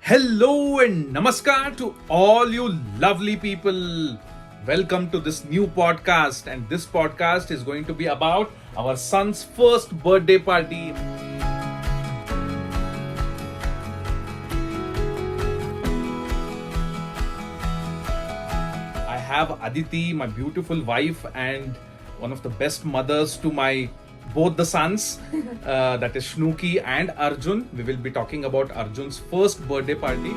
Hello and namaskar to all you lovely people. Welcome to this new podcast, and this podcast is going to be about our son's first birthday party. I have Aditi, my beautiful wife, and one of the best mothers to my both the sons, that is Shnuki and Arjun. We will be talking about Arjun's first birthday party.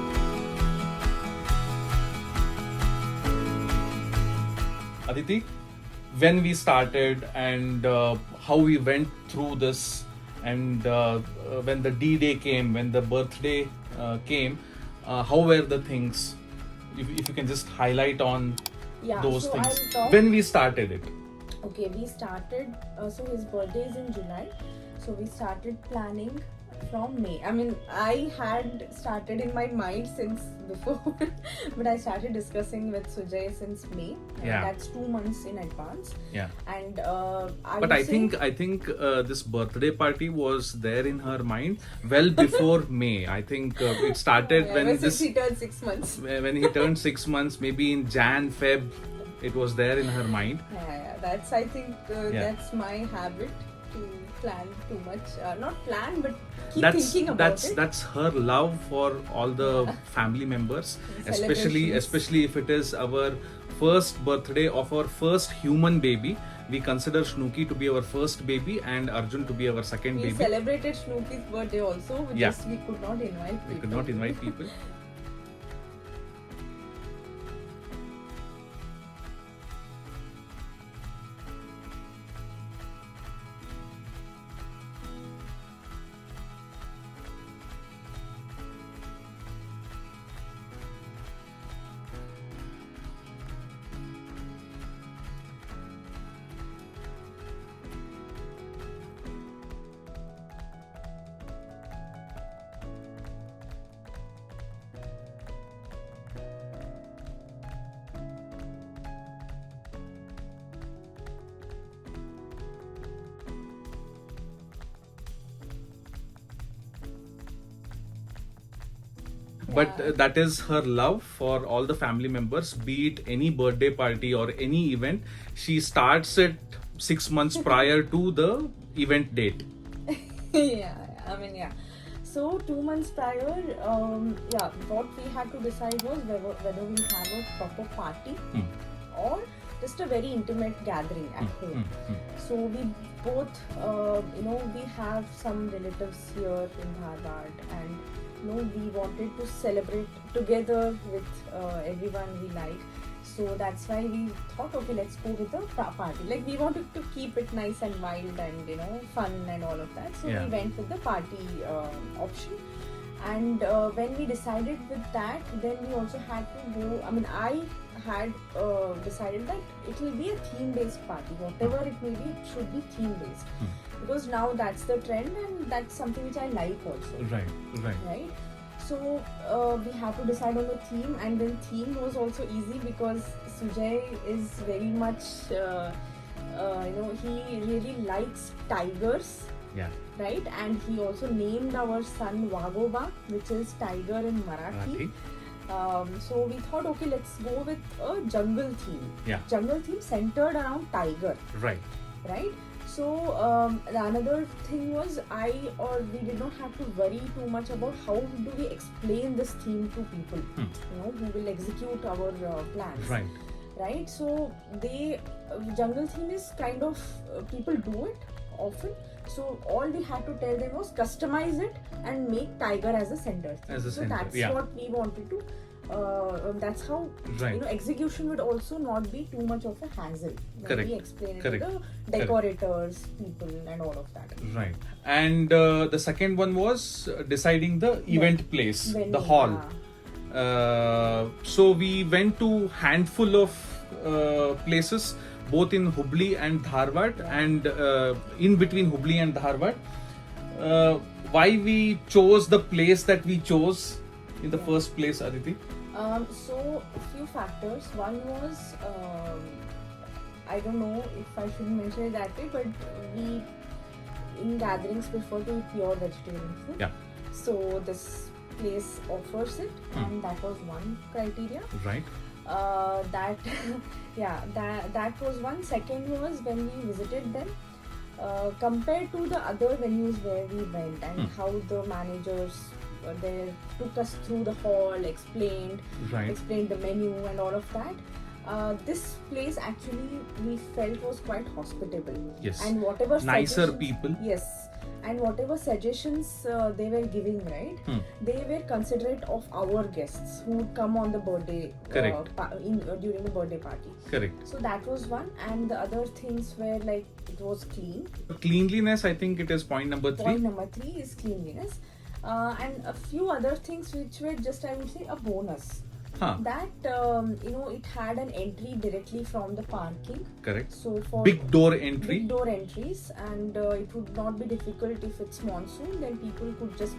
Aditi, when we started and how we went through this, and when the D-Day came, when the birthday came, how were the things? If you can just highlight on those so things. I'll talk. When we started it. Okay, we started. So his birthday is in July. So we started planning from May. I mean, I had started in my mind since before, but I started discussing with Sujay since May. And Yeah. That's 2 months in advance. Yeah. And But I think this birthday party was there in her mind well before May. I think it started when ever this since he turned 6 months. when he turned 6 months, maybe in Jan, Feb, it was there in her mind. Yeah. That's I think Yeah. that's my habit to plan too much. Not plan, but keep That's thinking about it. that's her love for all the family members, Celebrations. especially if it is our first birthday of our first human baby. We consider Shnuki to be our first baby and Arjun to be our second We baby. celebrated Shnuki's birthday also. Yeah. Just we could not invite people. We could not invite people. But that is her love for all the family members, be it any birthday party or any event. She starts it 6 months prior to the event date. yeah. So 2 months prior, what we had to decide was whether we have a proper party or just a very intimate gathering at home. So we both, we have some relatives here in Dharwad, and we wanted to celebrate together with everyone we like. So that's why we thought, okay, let's go with the party. Like, we wanted to keep it nice and wild and fun and all of that. So Yeah. we went with the party option. And when we decided with that, then we also had to go. I mean, I had decided that it will be a theme-based party. Whatever it may be, it should be theme-based. Because now that's the trend, and that's something which I like also. Right? So we have to decide on the theme, and then theme was also easy because Sujay is very much, he really likes tigers. Yeah. Right, and he also named our son Wagoba, which is tiger in Marathi. So we thought, okay, let's go with a jungle theme. Yeah. Jungle theme centered around tiger. Right. So the another thing was we did not have to worry too much about how do we explain this theme to people, who will execute our plans. Right. So jungle theme is kind of people do it often. So all we had to tell them was customize it and make tiger as a center theme. So that's what we wanted to. That's how execution would also not be too much of a hassle when we explain it to the decorators, people, and all of that. Right. And the second one was deciding the event place, the hall. So we went to handful of places, both in Hubli and Dharwad, and in between Hubli and Dharwad. Why we chose the place that we chose in the first place, Aditi? So a few factors. One was, I don't know if I should mention it that way, but we in gatherings prefer to eat pure vegetarian food. Yeah. So this place offers it, and that was one criteria. Right. That yeah, that was one. Second was when we visited them, compared to the other venues where we went, and how the managers there took us through the hall, explained the menu and all of that. This place actually we felt was quite hospitable. Yes. And whatever nicer people. Yes. And whatever suggestions they were giving, right? They were considerate of our guests who would come on the birthday. Correct. During the birthday party. Correct. So that was one, and the other things were like it was clean. Cleanliness, I think it is point number 3. Point number 3 is cleanliness, and a few other things which were just, I would say, a bonus. That it had an entry directly from the parking. Correct. So for big door entry. Big door entries, and it would not be difficult if it's monsoon. Then people could just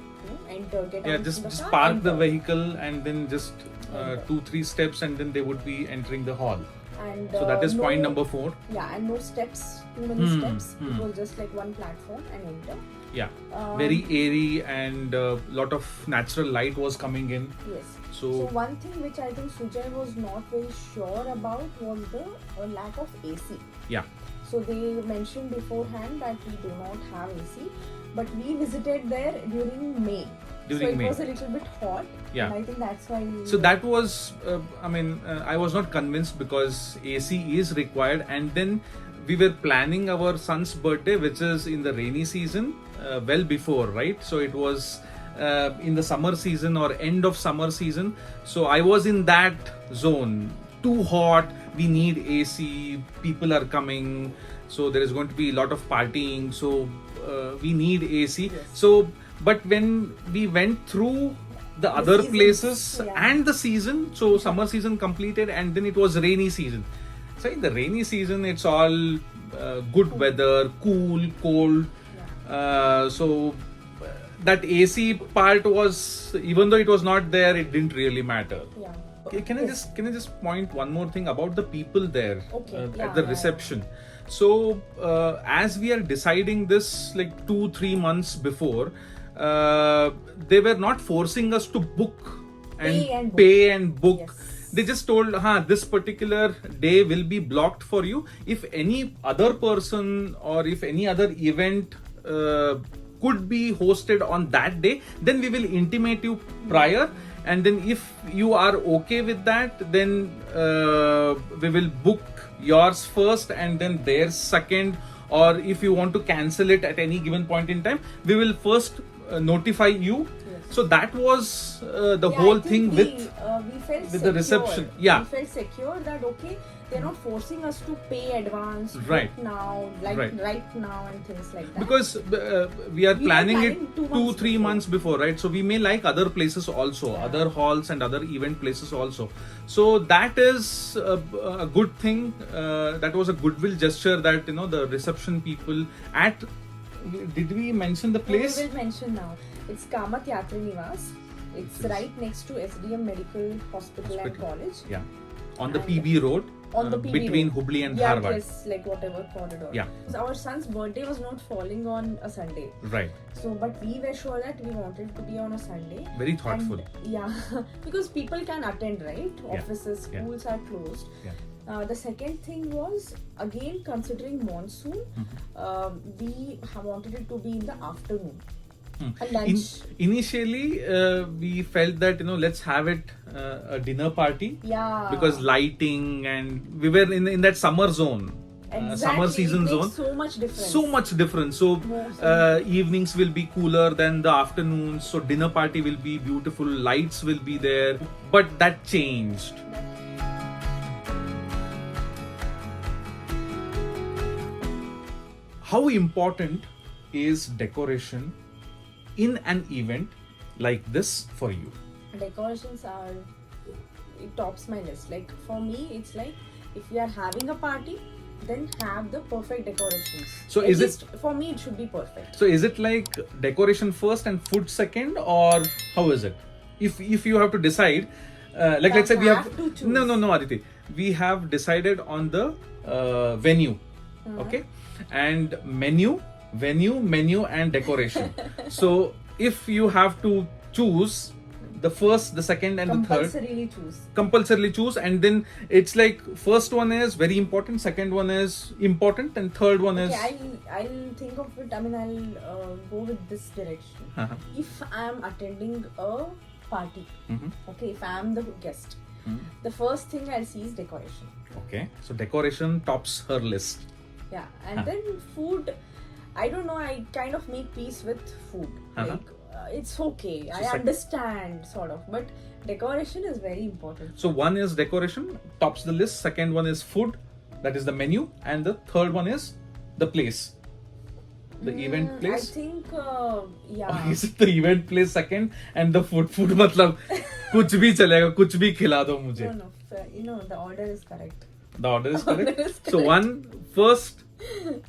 enter, get out just the car, park enter. the vehicle and then just 2-3 steps, and then they would be entering the hall. And so that is point number 4. Yeah, and no steps, too many steps. It was just like one platform and enter. Yeah, very airy, and lot of natural light was coming in. Yes. So one thing which I think Sujay was not very sure about was the lack of AC. Yeah. So they mentioned beforehand that we do not have AC, but we visited there during May. It was a little bit hot. Yeah. And I think that's why. So that was, I was not convinced, because AC is required, and then we were planning our son's birthday, which is in the rainy season, well before, right? So it was in the summer season or end of summer season. So I was in that zone. Too hot, we need AC, people are coming, so there is going to be a lot of partying, so we need AC. Yes. So, but when we went through the other seasons, places and the season, so summer season completed, and then it was rainy season. So in the rainy season, it's all good weather, cool, cold. So that AC part was, even though it was not there, it didn't really matter. Yeah. Can I just point one more thing about the people there at the reception? So as we are deciding this like 2-3 months before, they were not forcing us to book and pay and book. Yes. They just told, this particular day will be blocked for you. If any other person or if any other event could be hosted on that day, then we will intimate you prior. And then if you are okay with that, then we will book yours first and then theirs second. Or if you want to cancel it at any given point in time, we will first notify you. Yes. So that was the whole thing with the reception. Yeah, we felt secure that they're not forcing us to pay advance right now, right now, and things like that. Because we are planning it 2-3 months before, right? So we may like other places also, other halls and other event places also. So that is a good thing. That was a goodwill gesture that the reception people at. Did we mention the place? We will mention now. It's Kamath Yatri Nivas. It's right next to SDM Medical Hospital and College. Yeah, on the PB road. On the PB between road. Hubli and Dharwad. Yes, like whatever corridor. Yeah. Our son's birthday was not falling on a Sunday. Right. So, but we were sure that we wanted it to be on a Sunday. Very thoughtful. And, because people can attend, right? Offices, schools are closed. Yeah. The second thing was, again, considering monsoon, we wanted it to be in the afternoon. A lunch. Initially, we felt that let's have it a dinner party. Yeah. Because lighting, and we were in that summer zone. Exactly. Summer season zone. So much difference. So much difference. So evenings will be cooler than the afternoons. So dinner party will be beautiful. Lights will be there. But that changed. How important is decoration in an event like this for you? Decorations it tops my list. Like for me, it's like if we are having a party, then have the perfect decorations. So for me, it should be perfect. So is it like decoration first and food second, or how is it? If you have to decide, let's say we have no Aditi, we have decided on the venue, okay, and venue and decoration. So if you have to choose the first, the second, and the third. Compulsorily choose, and then it's like first one is very important, second one is important, and third one is. I'll think of it. I mean, I'll go with this direction. If I'm attending a party, okay, if I'm the guest, the first thing I'll see is decoration. Okay, so decoration tops her list. Yeah, and then food. I don't know. I kind of make peace with food. Like it's okay. So I understand sort of, but decoration is very important. So one is decoration tops the list. Second one is food, that is the menu, and the third one is the place. The event place. I think yeah. Is it the event place second and the food? Food मतलब कुछ भी चलेगा, कुछ भी खिला दो मुझे. No, the order is correct. The order is correct. So one first.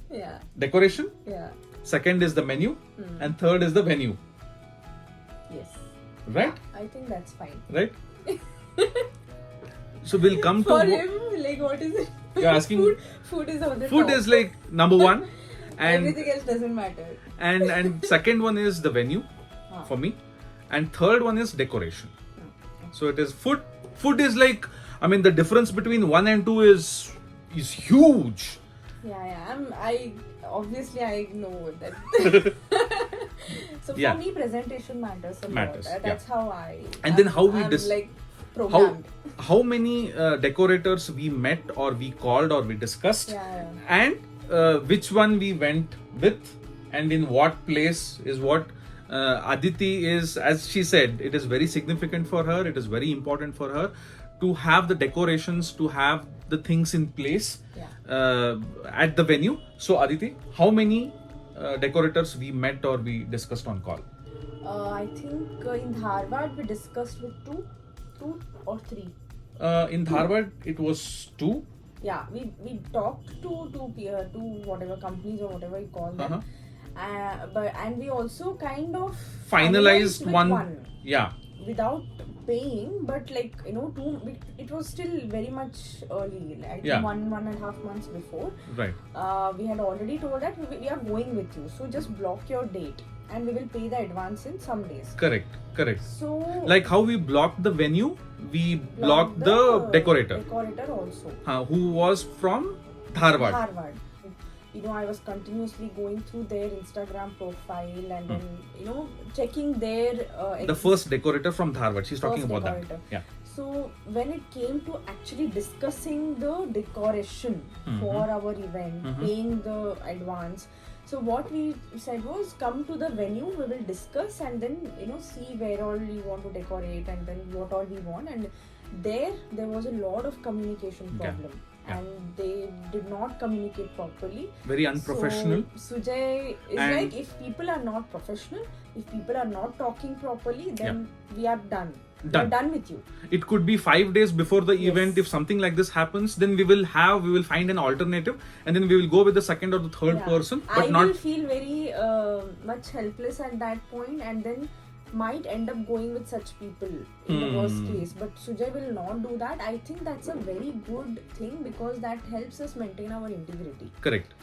Yeah. Decoration. Yeah. Second is the menu, and third is the venue. Yes. Right. I think that's fine. Right. So we'll come for to. For him, like what is it? You're asking. Food is on the Food top. is like number one. And everything else doesn't matter. And second one is the venue for me, and third one is decoration. So it is food. Food is like, I mean, the difference between 1 and 2 is huge. Yeah. I obviously I know that. So for me, presentation matters a lot. That's how I. And then how we like programmed. How many decorators we met or we called or we discussed, and which one we went with, and in what place is what. Aditi is, as she said, it is very significant for her. It is very important for her to have the decorations, to have the things in place at the venue. So Aditi, how many decorators we met or we discussed on call? I think in Dharwad we discussed with two or three. In Dharwad it was 2. Yeah, we talked to whatever companies or whatever you call them. And we also kind of finalized one. Yeah. Without paying, but like it was still very much early. I think 1.5 months before. Right. We had already told that we are going with you, so just block your date, and we will pay the advance in some days. Correct. So like how we blocked the venue, we blocked the decorator. Decorator also. Who was from Dharwad. I was continuously going through their Instagram profile and then, checking their... the first decorator from Dharwad. She's talking about that. Yeah. So, when it came to actually discussing the decoration for our event, paying the advance, so what we said was, come to the venue, we will discuss and then, see where all we want to decorate and then what all we want. And there was a lot of communication problem. And they did not communicate properly. Very unprofessional. So Sujay is like, if people are not professional, if people are not talking properly, then we are done. We're done with you. It could be 5 days before the event. If something like this happens, then we will find an alternative, and then we will go with the second or the third person. But I will feel very much helpless at that point, and then might end up going with such people in the worst case. But Sujay will not do that. I think that's a very good thing because that helps us maintain our integrity. Correct.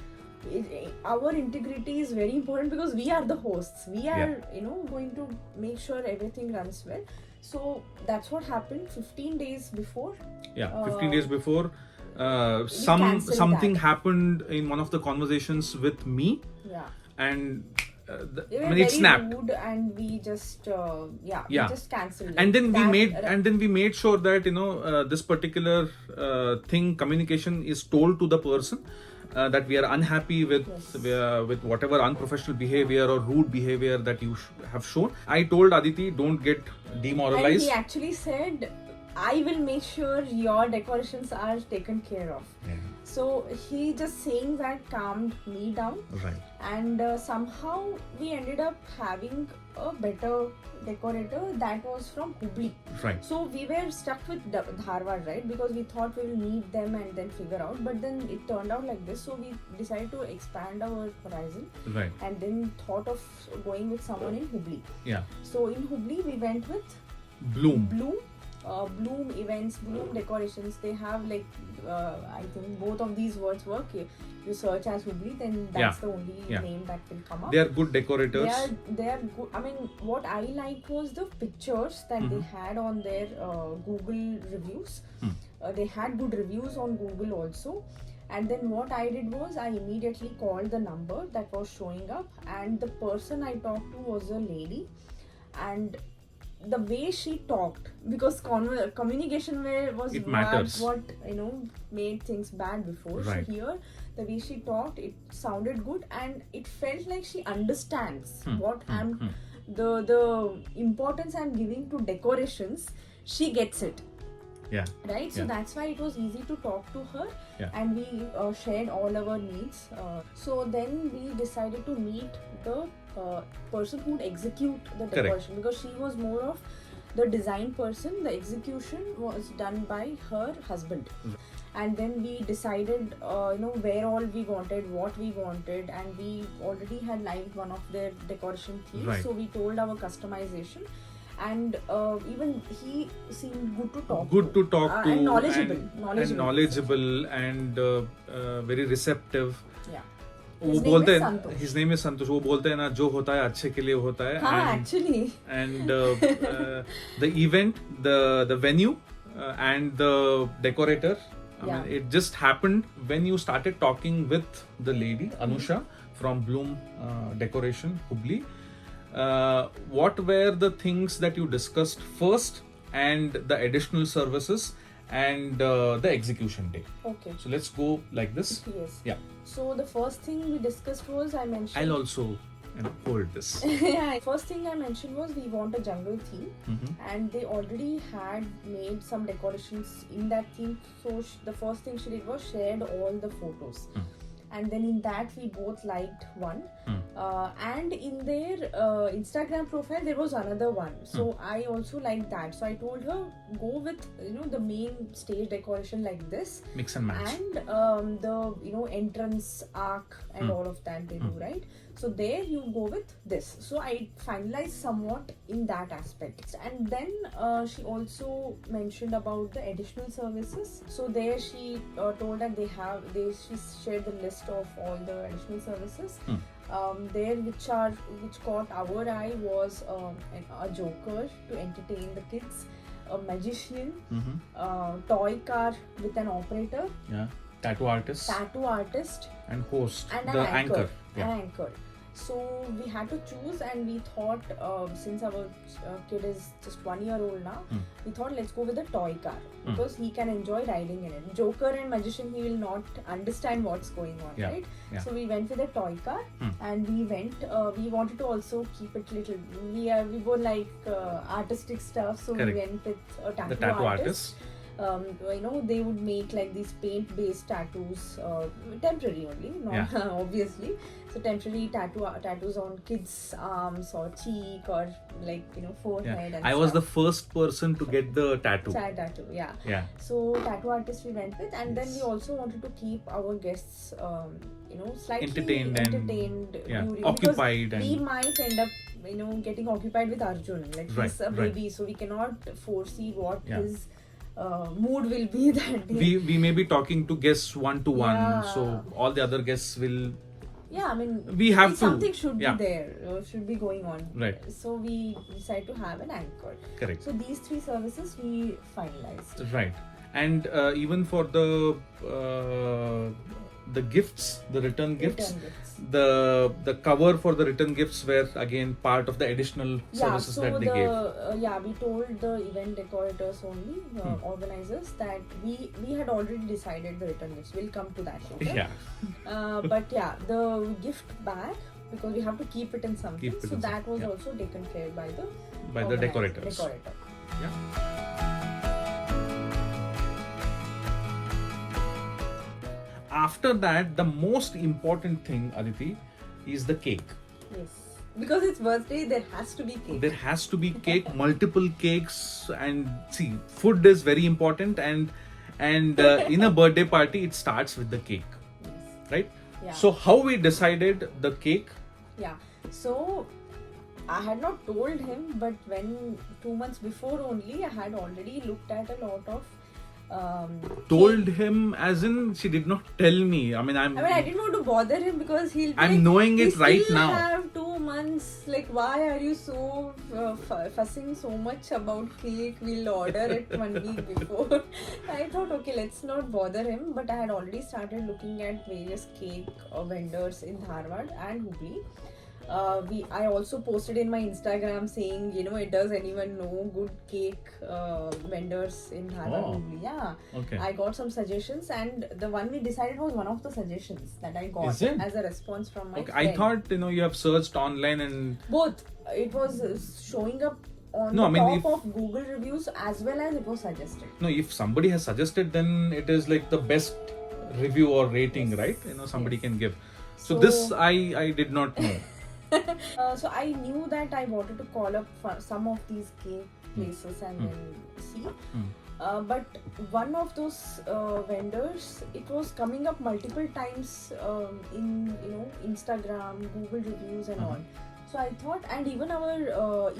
Our integrity is very important because we are the hosts. We are, going to make sure everything runs well. So that's what happened 15 days before. 15 days before. Something happened in one of the conversations with me. And it snapped. Rude and we just we just cancelled it. And then we made sure that this particular communication is told to the person that we are unhappy with whatever unprofessional behavior or rude behavior that you have shown. I told Aditi, don't get demoralized. And he actually said, I will make sure your decorations are taken care of. So he just saying that calmed me down. Right. And somehow we ended up having a better decorator that was from Hubli. Right. So we were stuck with Dharwad, right? Because we thought we will meet them and then figure out. But then it turned out like this. So we decided to expand our horizon. Right. And then thought of going with someone in Hubli. Yeah. So in Hubli we went with Bloom. Bloom events, Bloom decorations, they have like I think both of these words work. You search as Hubli, then that's the only name that will come up. They are good decorators. They are good. I mean, what I liked was the pictures that they had on their Google reviews. They had good reviews on Google also. And then what I did was I immediately called the number that was showing up, and the person I talked to was a lady, and the way she talked, because communication was what made things bad before. Right. So here the way she talked, it sounded good, and it felt like she understands what I'm the importance I'm giving to decorations. She gets it. Yeah. Right. So that's why it was easy to talk to her, and we shared all our needs. So then we decided to meet the person who would execute the decoration, because she was more of the design person. The execution was done by her husband. And then we decided where all we wanted, what we wanted, and we already had liked one of their decoration themes. Right. So we told our customization, and even he seemed good to talk to, and knowledgeable and very receptive. Yeah. His name is Santosh. वो बोलते हैं ना, जो होता है अच्छे के लिए होता है. Actually. And the event, the venue, and the decorator. I mean, it just happened when you started talking with the lady Anusha from Bloom Decoration, Hubli. What were the things that you discussed first, and the additional services, and the execution day? Okay. So let's go like this. Yes. Yeah. So the first thing we discussed was, I mentioned. I'll also hold this. Yeah. First thing I mentioned was we want a jungle theme, and they already had made some decorations in that theme. So the first thing she did was shared all the photos. And then in that we both liked one, and in their Instagram profile there was another one, so I also liked that. So I told her, go with the main stage decoration like this, mix and match, and the entrance arc and all of that they do, right? So there you go with this. So I finalized somewhat in that aspect. And then she also mentioned about the additional services. So there she told that she shared the list of all the additional services. There which caught our eye was a joker to entertain the kids, a magician, toy car with an operator, tattoo artist, and host, and the anchor. An anchor. So we had to choose, and we thought, since our kid is just 1 year old now, we thought let's go with the toy car, because he can enjoy riding in it. Joker and magician, he will not understand what's going on, right? Yeah. So we went with a toy car, and we wanted to also keep it little. We were like artistic stuff, so we went with a tattoo artist. They would make like these paint-based tattoos, temporary only, not obviously. So temporary tattoos on kids' arms or cheek or forehead. And I was the first person to get the tattoo. Tattoo, yeah. So tattoo artist we went with, and then we also wanted to keep our guests, slightly entertained, occupied, and we might end up, getting occupied with Arjun. Like he's a baby, so we cannot foresee what his mood will be that day. We may be talking to guests one-to-one, so all the other guests will. Yeah, I mean, we have something should be there, should be going on. Right. So we decided to have an anchor. Correct. So these 3 services we finalized. Right. And even for the gifts, the return gifts, the cover for the return gifts were again part of the additional services that they gave. We told the event decorators only, organizers, that we had already decided the return gifts. We'll come to that later. But the gift bag, because we have to keep it in something, so that was also taken care by the decorators. Yeah. After that, the most important thing, Aditi, is the cake. Yes. Because it's birthday, there has to be cake. There has to be cake, multiple cakes, and see, food is very important, and in a birthday party, it starts with the cake, right? Yeah. So how we decided the cake? Yeah. So I had not told him, but when 2 months before only, I had already looked at a lot of Told cake. him as in she did not tell me. I mean, I didn't want to bother him because he'll be I'm like, knowing we it right still now. have 2 months. Like, why are you so fussing so much about cake? We'll order it 1 week before. I thought, okay, let's not bother him. But I had already started looking at various cake vendors in Dharwad and Hubli. I also posted in my Instagram saying, does anyone know good cake vendors in Dharwad? Oh. Hubli? Yeah. Okay. I got some suggestions, and the one we decided was one of the suggestions that I got Is it? as a response from my Okay, friend. I thought you have searched online and Both. It was showing up on No, the I mean, top of Google reviews as well as it was suggested. no, if somebody has suggested, then it is like the best review or rating, Yes. right? Somebody Yes. can give. So So- this I did not know. So I knew that I wanted to call up for some of these cake places and then see. But one of those vendors, it was coming up multiple times in Instagram, Google reviews and all. So I thought, and even our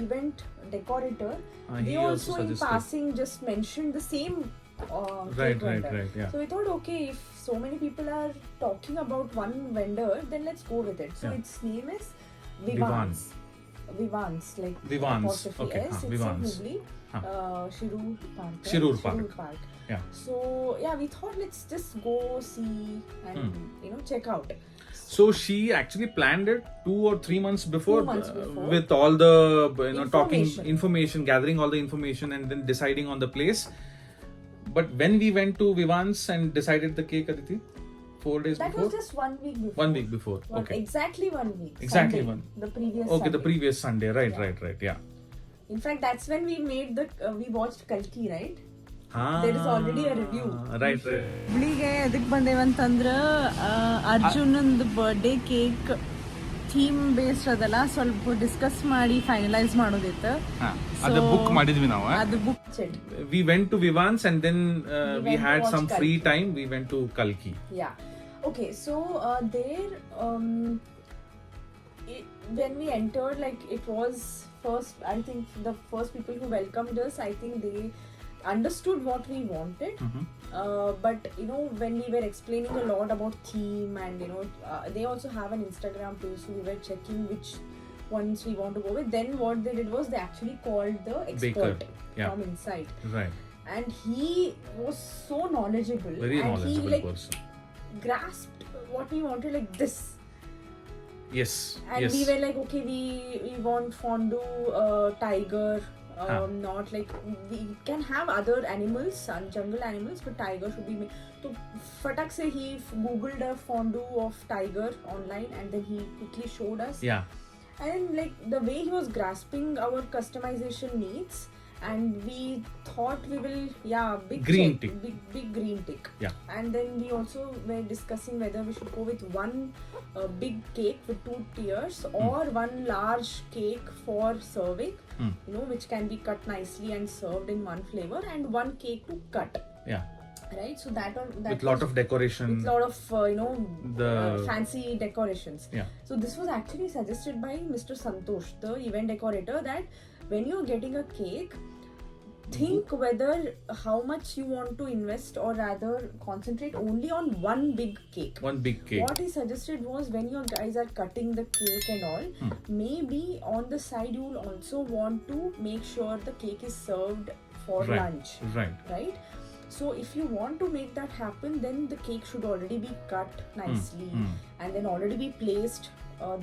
event decorator, He they also also in suggested. passing just mentioned the same Right, cake vendor. right, yeah. So we thought, okay, if so many people are talking about one vendor, then let's go with it. So Yeah. its name is Vivans. Vivans, like Vivans, apostrophe okay, S. It's Vivans. in Hubli, Shirur Park. right? Shirur Park. Park. Yeah. So yeah, we thought let's just go see and check out. So she actually planned it 2 or 3 months before, 2 months before. with all the talking Information. information, gathering all the information, and then deciding on the place. But when we went to Vivans and decided the cake, Aditi, 4 days That before. was just 1 week before. 1 week before. Okay. Exactly 1 week. Exactly Sunday, one. The previous. Okay, Sunday. the previous Sunday. Right, Yeah. right. Yeah. In fact, that's when we made we watched Kalki, right? Ah, There is already a review. Right, right. ಹುಬ್ಳಿಗೆ ಎದಕ್ಕೆ ಬಂದೇವಂತಂದ್ರೆ ಅರ್ಜುನಂದು birthday cake theme based ಅದಲ್ಲ ಸ್ವಲ್ಪ discuss ಮಾಡಿ finalise ಮಾಡೋದಿತ್ತು ಅದು book ಮಾಡಿದ್ವಿ ನಾವು. ಅದು book ಚೆಟ್ We went to Vivans and then we went to had watch some free Kalki. time. We went to Kalki. Yeah. Okay, so there when we entered, like it was first, I think the first people who welcomed us, I think they understood what we wanted. But when we were explaining a lot about theme and they also have an Instagram page, so we were checking which ones we want to go with. Then what they did was they actually called the expert Yeah. from inside, Right. and he was so knowledgeable. Very and knowledgeable he like person. grasped what we wanted like this. Yes. And yes. we were like, okay, we want fondue, tiger, not like we can have other animals, jungle animals, but tiger should be made. So fatak se he googled a fondue of tiger online, and then he quickly showed us. Yeah. And like the way he was grasping our customization needs, and we thought we will big Green check, tick. big green tick. Yeah. And then we also were discussing whether we should go with one big cake with 2 tiers or one large cake for serving, which can be cut nicely and served in one flavor, and one cake to cut. Yeah. Right, so that With lot of decoration. with lot of The fancy decorations. Yeah. So this was actually suggested by Mr. Santosh, the event decorator, that when you're getting a cake, think whether how much you want to invest, or rather concentrate only on one big cake. One big cake. What he suggested was, when your guys are cutting the cake and all, maybe on the side you will also want to make sure the cake is served for Right. lunch. Right. So if you want to make that happen, then the cake should already be cut nicely and then already be placed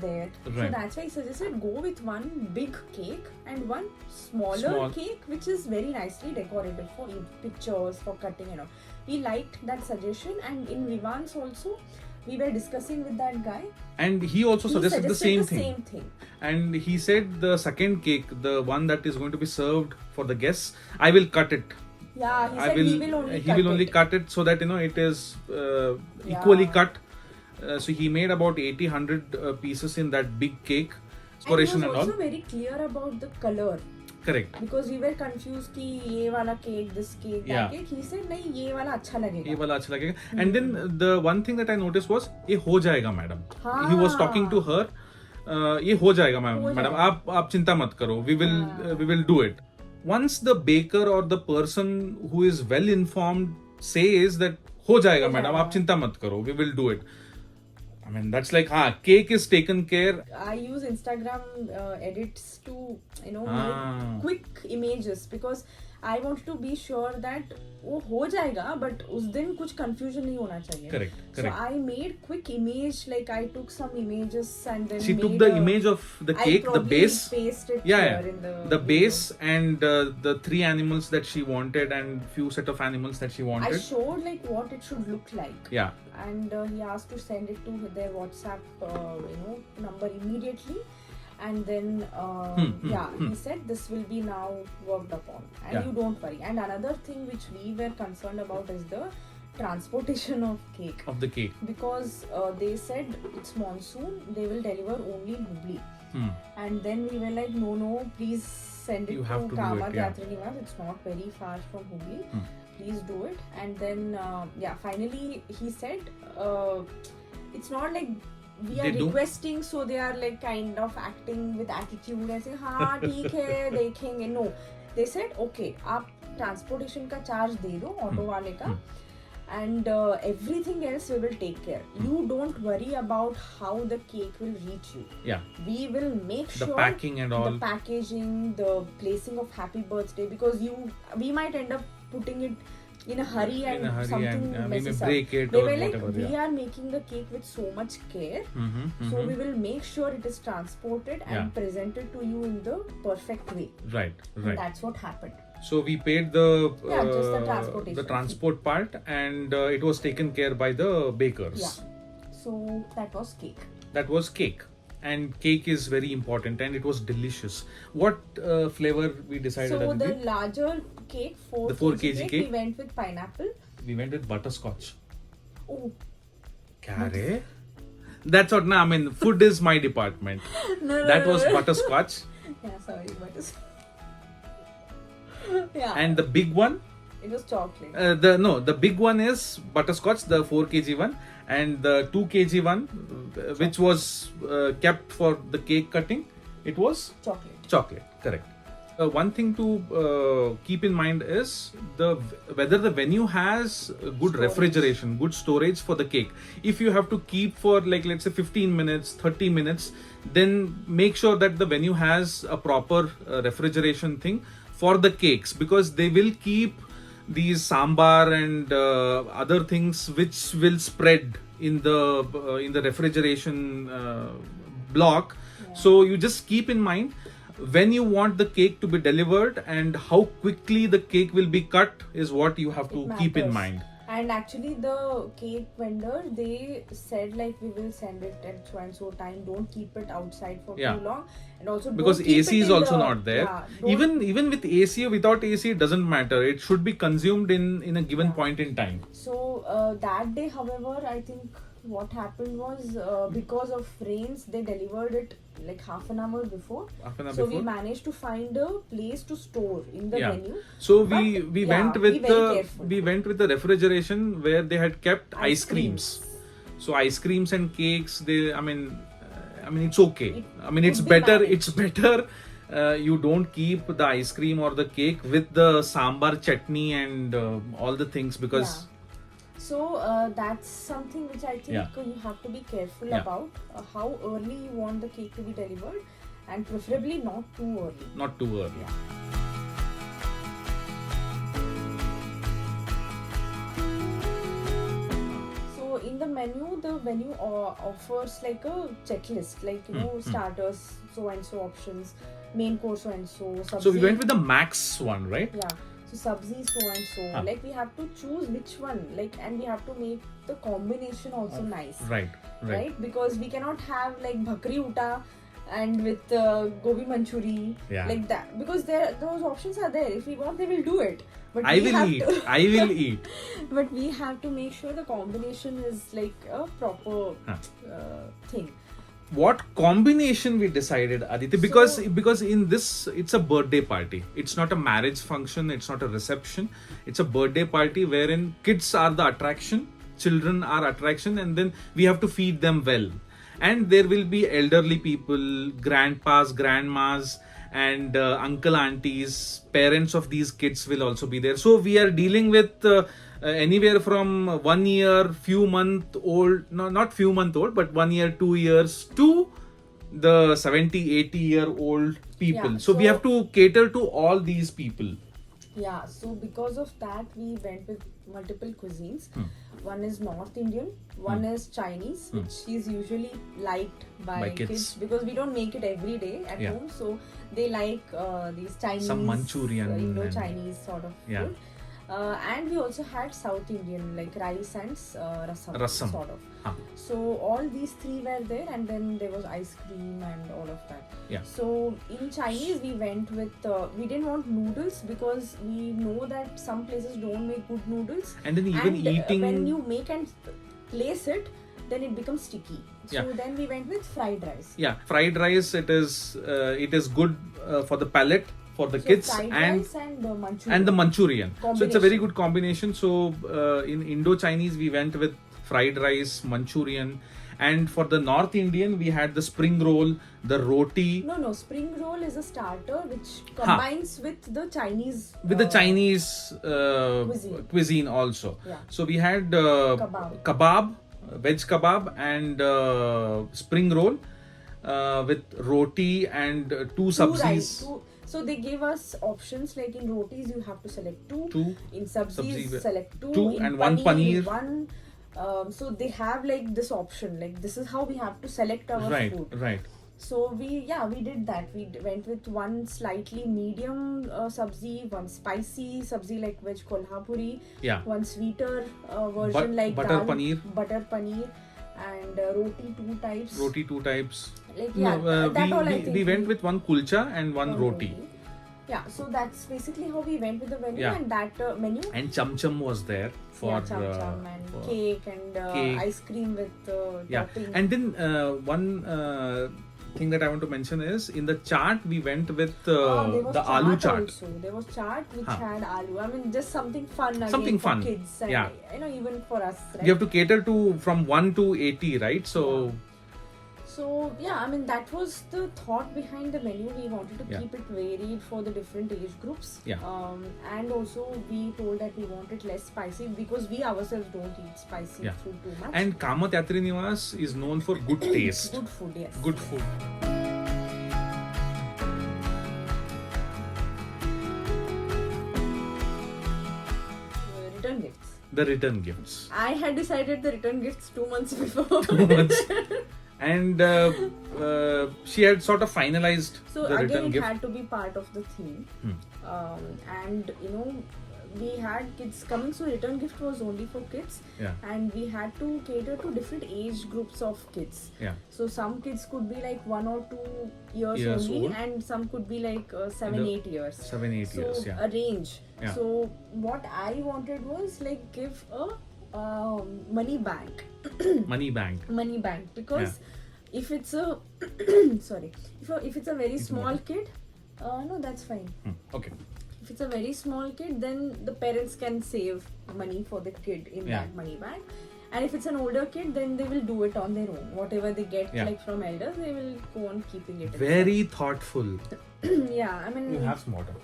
there. So Right. that's why I suggested go with one big cake and one smaller Small. cake which is very nicely decorated for pictures, for cutting and all. We liked that suggestion, and in Vivans also we were discussing with that guy. And he also suggested the same thing. And he said the second cake, the one that is going to be served for the guests, I will cut it. Yeah, he said he will only cut it so that it is equally cut. So he made about 80-100 pieces in that big cake. Decoration and he and was all. also very clear about the color. Correct. Because we were confused कि ये वाला cake, this cake, that Yeah. cake. He said नहीं, ये वाला अच्छा लगेगा. ये वाला अच्छा लगेगा. And then the one thing that I noticed was ये हो जाएगा madam. हाँ. He was talking to her. ये हो जाएगा हो मैडम जाएगा. आप चिंता मत करो, we will do it. Once the baker or the person who is well informed says that हो जाएगा हो मैडम जाएगा. आप चिंता मत करो, we will do it. I mean, that's like, cake is taken care. I use Instagram edits to, Ah. make quick images because I want to be sure that वो हो जाएगा, but उस दिन कुछ confusion नहीं होना चाहिए. Correct. So I made quick image, like I took some images and then She took the image of the cake, the base. I pasted Yeah. in the The video. base and the 3 animals that she wanted and few set of animals that she I wanted. showed like what it should look like. Yeah. And he asked to send it to their WhatsApp, number immediately. And then, he said this will be now worked upon, and Yeah. you don't worry. And another thing which we were concerned about is the transportation of cake, Of the cake. because they said it's monsoon, they will deliver only in Hubli. And then we were like, no, please send it You to have to do Kama it, yeah. Yatri Niwas. It's not very far from Hubli. Please do it. And then, finally he said, it's not like we are They do. requesting, so they are like kind of acting with attitude and saying, हाँ ठीक है देखेंगे. No, they said, okay, आप transportation का charge दे दो auto वाले का, and everything else we will take care. You don't worry about how the cake will reach you. Yeah. We will make The sure packing and all. the packaging, the placing of happy birthday, because we might end up putting it in a hurry and In a hurry something and, we may messes up. break it They or were like, whatever, we yeah. are making the cake with so much care, Mm-hmm. so we will make sure it is transported Yeah. and presented to you in the perfect way. Right. And that's what happened. So we paid the just the transportation the transport part, and it was taken care by the bakers. Yeah. So that was cake. That was cake, and cake is very important, and it was delicious. What flavor we decided? So the Aditi? larger cake, 4 The 4 kg kg cake, cake? we went with pineapple. We went with butterscotch. Oh, Kya re? That's what. I mean, food is my department. no, That was butterscotch, Yeah, sorry, but yeah. and the big one. It was chocolate. The big one is butterscotch, the 4 kg one, and the 2 kg one, which was kept for the cake cutting, it was chocolate. Correct. One thing to keep in mind is whether the venue has good Storage. refrigeration, good storage for the cake. If you have to keep for, like, let's say 15 minutes, 30 minutes, then make sure that the venue has a proper refrigeration thing for the cakes, because they will keep these sambar and other things which will spread in the refrigeration block. Yeah. So you just keep in mind when you want the cake to be delivered and how quickly the cake will be cut is what you have to keep in matters. mind. And actually, the cake vendor, they said like, we will send it at so and so time. Don't keep it outside for Yeah. too long, and also Because don't keep AC it is in also the- not there. Yeah, don't- Even with AC or without AC, it doesn't matter. It should be consumed in a given point in time. So that day, however, I think what happened was because of rains, they delivered it like half an hour before. Half an hour So before. we managed to find a place to store in the Yeah. venue. So But, we yeah, went be with very careful. we went with the refrigeration where they had kept ice creams. creams. So ice creams and cakes, I mean it's okay. It I mean it's could be better. managed. It's better. You don't keep the ice cream or the cake with the sambar chutney and all the things, because So that's something which I think Yeah. you have to be careful Yeah. about, how early you want the cake to be delivered, and preferably not too early. not too early. So in the venue offers like a checklist, like starters, so and so options, main course so and so. So we went with the max one, right? Yeah. So sabzi so and so. Like we have to choose which one, like, and we have to make the combination also nice. Right. Because we cannot have like bhakri uta and with gobi manchuri, Yeah. like that, because those options are there. If we want, they will do it, but I we will have eat. to- I will eat. but we have to make sure the combination is like a proper thing. What combination we decided, Aditi? Because in this, it's a birthday party. It's not a marriage function. It's not a reception. It's a birthday party wherein kids are the attraction, children are attraction, and then we have to feed them well. and there will be elderly people, grandpas, grandmas, and uncle aunties, parents of these kids will also be there. So we are dealing with anywhere from 1 year, few month old, no, not few month old, but 1 year, 2 years to the 70, 80-year-old people. Yeah, So we have to cater to all these people. Yeah, so because of that, we went with multiple cuisines. One is North Indian, one is Chinese, which is usually liked by kids because we don't make it every day at home. So they like these Chinese, some Manchurian, Indo-Chinese sort of yeah. food. And we also had South Indian, like rice and rasam sort of. So all these three were there, and then there was ice cream and all of that. Yeah. So in Chinese, we went with we didn't want noodles because we know that some places don't make good noodles. And then even eating, when you make and place it, then it becomes sticky. So then we went with fried rice. Yeah, fried rice. It is good for the palate for the kids, and the Manchurian. So it's a very good combination. So in Indo-Chinese, we went with fried rice, Manchurian, and for the North Indian, we had the spring roll, the roti. No, spring roll is a starter which combines with the Chinese. With the Chinese cuisine also. Yeah. So we had kebab, veg kebab, and spring roll with roti and two sabzis. So they gave us options, like in rotis you have to select two. In sabzis select two, in and one paneer. One. So they have like this option, like this is how we have to select our food. Right. So we did that. We went with one slightly medium sabzi, one spicy sabzi like veg kolhapuri, one sweeter version like butter paneer, and roti two types. Like we went with one kulcha and one roti. Yeah, so that's basically how we went with the menu and that menu. And cham cham was there for cham cham and cake and ice cream with topping. And then one thing that I want to mention is in the chaat we went with the aloo chaat. Also. There was chaat which had aloo. I mean, just something fun again something for fun. Kids and even for us. Right? You have to cater to from 1 to 80, right? So. So I mean that was the thought behind the menu. We wanted to keep it varied for the different age groups. And also we told that we want it less spicy because we ourselves don't eat spicy food too much. And Kamat Yatri Niwas is known for good taste. Good food, yes. Good food. Return gifts. The return gifts. I had decided the return gifts 2 months before. 2 months. And she had sort of finalized the return gift. So again, it had to be part of the theme. And we had kids coming, so return gift was only for kids. And we had to cater to different age groups of kids. So some kids could be like 1 or 2 years only, and some could be like 7-8 years. 7-8 years, So a range. So what I wanted was like give a money bank. Money bank, because if it's a if it's a very small kid, no, that's fine. Okay. If it's a very small kid, then the parents can save money for the kid in that money bank. And if it's an older kid, then they will do it on their own. Whatever they get like from elders, they will go on keeping it. Very thoughtful. I mean, you have smarter.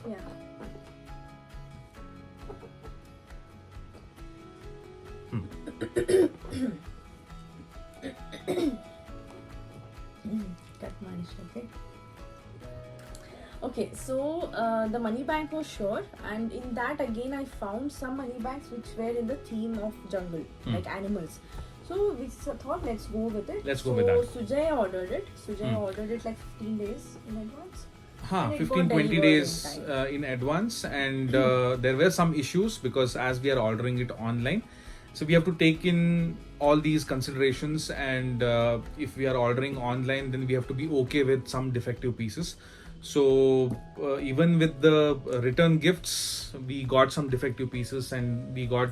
Cut managed, okay, so the money bank was sure, and in that again I found some money banks which were in the theme of jungle, like animals. So we thought, let's go with it. Let's go with that. So Sujay ordered it. Ordered it like 15 days in advance. 15-20 days in advance, and there were some issues because as we are ordering it online, so we have to take in all these considerations, and if we are ordering online, then we have to be okay with some defective pieces. So even with the return gifts, we got some defective pieces and we got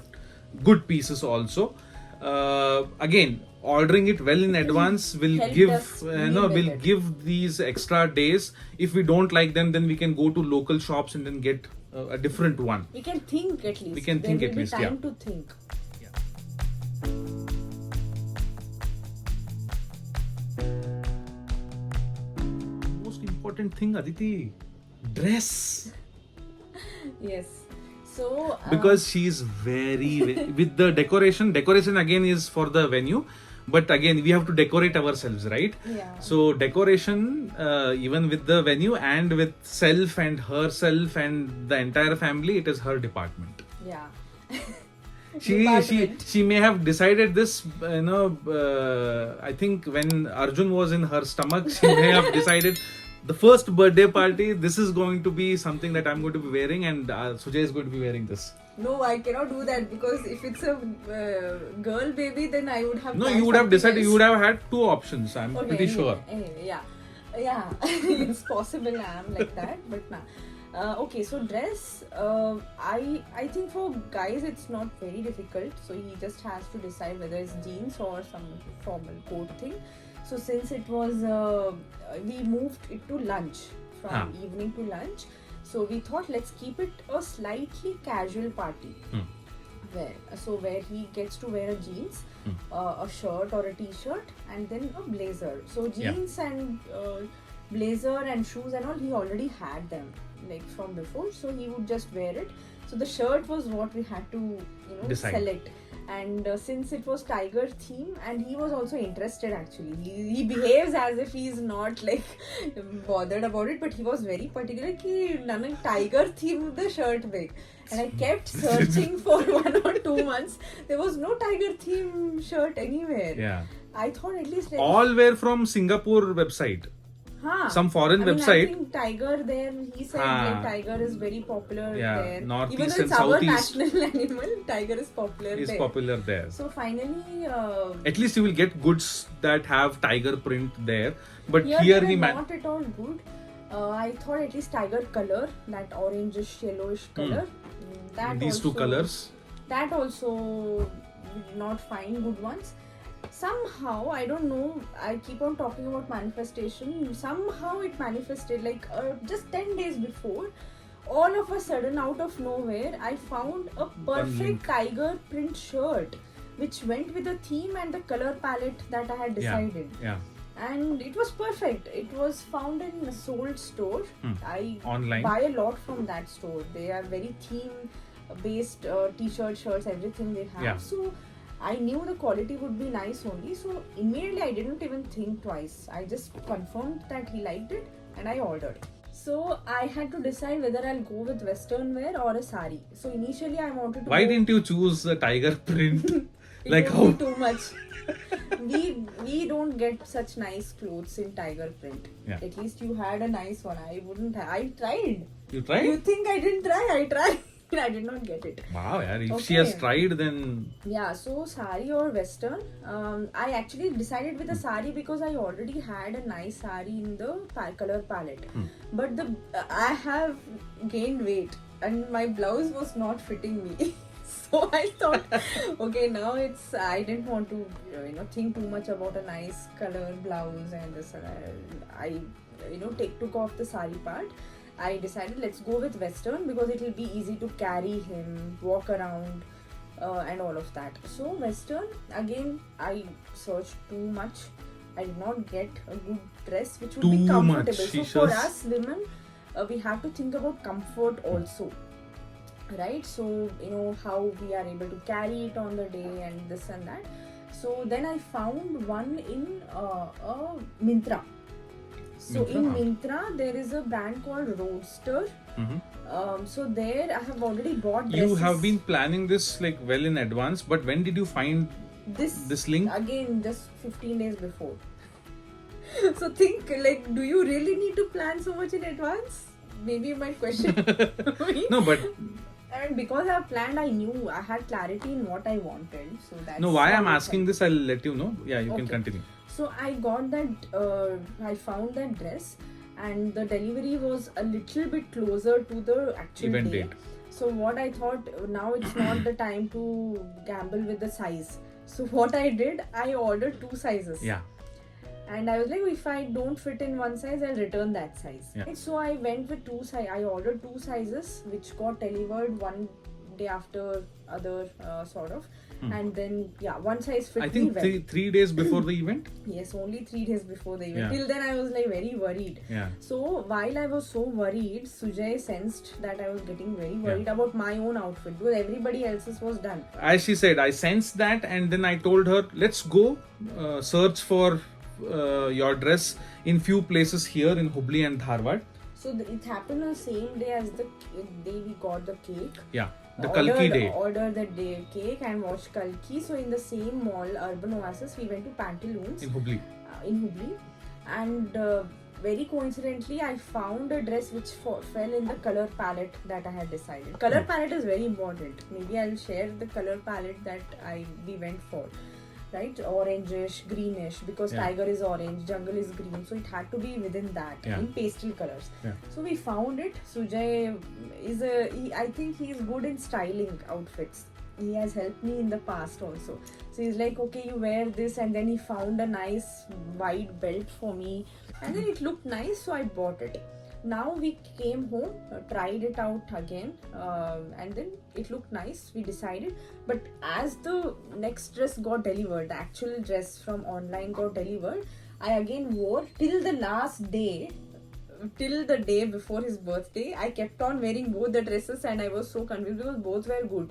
good pieces also. Again, ordering it well in advance will give these extra days. If we don't like them, then we can go to local shops and then get a different one. We can think at least. There will be time to think. important thing, Aditi, dress. Yes. So Because she's with the decoration. Decoration again is for the venue, but again we have to decorate ourselves, right? yeah. So decoration, even with the venue and with self and herself and the entire family, it is her department. Yeah. She may have decided this, I think when Arjun was in her stomach, she may have decided the first birthday party, this is going to be something that I'm going to be wearing, and Sujay is going to be wearing this. No, I cannot do that, because if it's a girl baby, then I would have. No, you would have decided. You would have had two options. I'm pretty sure. Anyway, yeah, it's possible I am like that, but nah. Okay, so dress. I think for guys it's not very difficult. So he just has to decide whether it's jeans or some formal coat thing. So since it was, we moved it to lunch, from evening to lunch. So we thought, let's keep it a slightly casual party. Where he gets to wear a jeans, a shirt or a t-shirt, and then a blazer. So jeans and blazer and shoes and all, he already had them like from before. So he would just wear it. So the shirt was what we had to select. And since it was tiger theme, and he was also interested actually. He behaves as if he's not like bothered about it, but he was very particular ki nanan tiger theme the shirt big. And I kept searching for 1 or 2 months. There was no tiger theme shirt anywhere. Yeah. I thought at least all were from Singapore website. Some foreign website. I think tiger there, he said like tiger is very popular there. Northeast even though it's and our Southeast national animal, tiger is popular there. So finally, at least you will get goods that have tiger print there. But here he not at all good. I thought at least tiger color, that orangish yellowish color. These also, two colors. That also we did not find good ones. Somehow, I don't know, I keep on talking about manifestation. Somehow it manifested like just 10 days before. All of a sudden, out of nowhere, I found a perfect tiger print shirt which went with the theme and the color palette that I had decided. Yeah. And it was perfect. It was found in a sold store. I online buy a lot from that store. They are very theme based t-shirt, shirts, everything they have. Yeah. So I knew the quality would be nice only. So immediately I didn't even think twice. I just confirmed that he liked it and I ordered. So I had to decide whether I'll go with western wear or a sari. So initially I wanted to. Why didn't you choose a tiger print? It like would be too much. we don't get such nice clothes in tiger print. Yeah. At least you had a nice one. I wouldn't. I tried. You tried? You think I didn't try? I tried. I did not get it. Wow, yeah. If she has tried, then yeah. So sari or western. I actually decided with a sari because I already had a nice sari in the color palette. But I have gained weight and my blouse was not fitting me. So I thought, okay, now I didn't want to, think too much about a nice color blouse and this. I took off the sari part. I decided let's go with western because it will be easy to carry him, walk around, and all of that. So western, again, I searched too much. I did not get a good dress which would be comfortable. So for us women, we have to think about comfort also. Right, so how we are able to carry it on the day and this and that. So then I found one in Myntra. So in Myntra there is a brand called Roadster. So there I have already bought dresses. You have been planning this like well in advance, but when did you find this link? Again, just 15 days before. So think, like, do you really need to plan so much in advance? Maybe my question. No, but and because I have planned, I knew I had clarity in what I wanted. So that's why I'm asking this, I'll let you know. Yeah, you can continue. So I got that, I found that dress and the delivery was a little bit closer to the actual event date. So what I thought, now it's not the time to gamble with the size. So what I did, I ordered 2 sizes. Yeah. And I was like, if I don't fit in one size, I'll return that size. Yeah. So I went with 2 sizes. I ordered 2 sizes, which got delivered one day after other sort of. And then one size fit I me think well. three days before the event. Yes, only 3 days before the event. Yeah. Till then I was like very worried. Yeah. So while I was so worried, Sujay sensed that I was getting very worried about my own outfit because everybody else's was done. As she said, I sensed that, and then I told her, let's go search for your dress in few places here in Hubli and Dharwad. So it happened the same day as the day we got the cake. Yeah, the Kalki day. Ordered the day cake and watched Kalki. So in the same mall, Urban Oasis, we went to Pantaloons In Hubli. And very coincidentally, I found a dress which fell in the color palette that I had decided. Color palette is very important. Maybe I'll share the color palette that we went for. Right, orangish, greenish, because tiger is orange, jungle is green, so it had to be within that in pastel colors. So we found it. Sujay is I think he is good in styling outfits. He has helped me in the past also. So he's like, okay, you wear this, and then he found a nice wide belt for me, and then it looked nice, so I bought it. Now we came home, tried it out again, and then it looked nice. We decided, but as the next dress got delivered, the actual dress from online got delivered, I again wore till the last day, till the day before his birthday. I kept on wearing both the dresses, and I was so confused because both were good.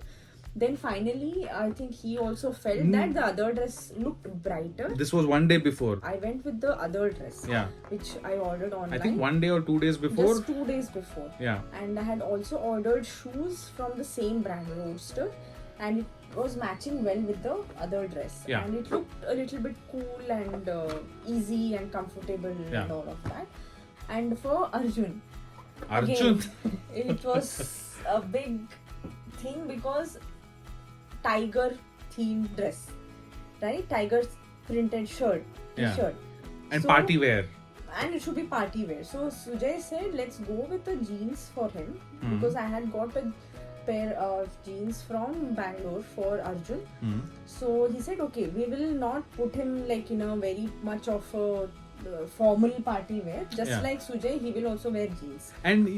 Then finally, I think he also felt that the other dress looked brighter. This was one day before. I went with the other dress, which I ordered online. I think 1 day or 2 days before. Just 2 days before. Yeah. And I had also ordered shoes from the same brand, Roadster, and it was matching well with the other dress. Yeah. And it looked a little bit cool and easy and comfortable and all of that. And for Arjun, again, it was a big thing because tiger themed dress, right? Tiger printed shirt, t-shirt, and party wear. And it should be party wear. So Sujay said, let's go with the jeans for him because I had got a pair of jeans from Bangalore for Arjun. So he said, okay, we will not put him like in a very much of a formal party wear. Just like Sujay, he will also wear jeans. And